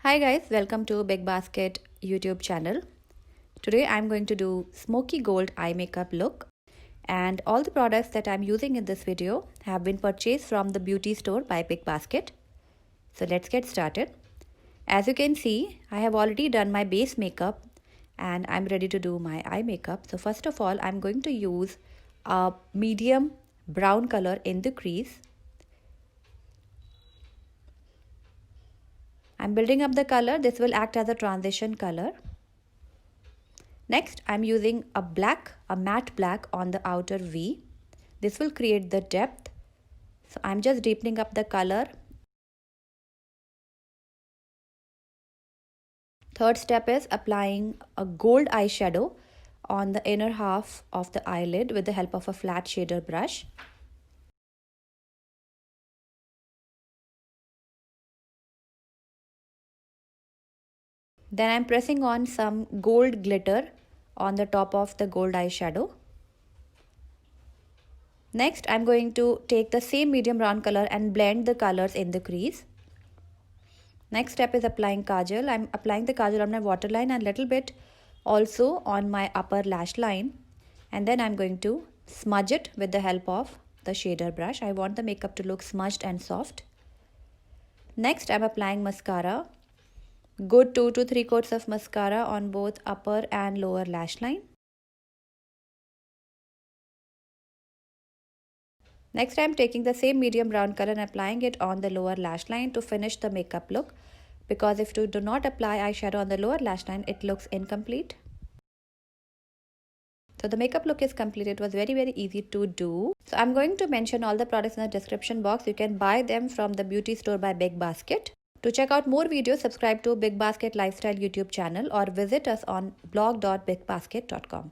Hi guys, welcome to Big Basket YouTube channel. Today I'm going to do smoky gold eye makeup look, and all the products that I'm using in this video have been purchased from the beauty store by Big Basket. So let's get started. As you can see, I have already done my base makeup and I'm ready to do my eye makeup. So first of all, I'm going to use a medium brown color in the crease. I'm building up the color. This will act as a transition color. Next, I'm using a matte black on the outer V. This will create the depth. So I'm just deepening up the color. Third step is applying a gold eyeshadow on the inner half of the eyelid with the help of a flat shader brush. Then I'm pressing on some gold glitter on the top of the gold eyeshadow. Next, I'm going to take the same medium brown color and blend the colors in the crease. Next step is applying kajal. I'm applying the kajal on my waterline and a little bit also on my upper lash line. And then I'm going to smudge it with the help of the shader brush. I want the makeup to look smudged and soft. Next, I'm applying mascara. Good 2 to 3 coats of mascara on both upper and lower lash line. Next, I'm taking the same medium brown color and applying it on the lower lash line to finish the makeup look, because if you do not apply eyeshadow on the lower lash line, it looks incomplete. So the makeup look is complete. It was very easy to do. So I'm going to mention all the products in the description box. You can buy them from the beauty store by Big Basket. To check out more videos, subscribe to Big Basket Lifestyle YouTube channel or visit us on blog.bigbasket.com.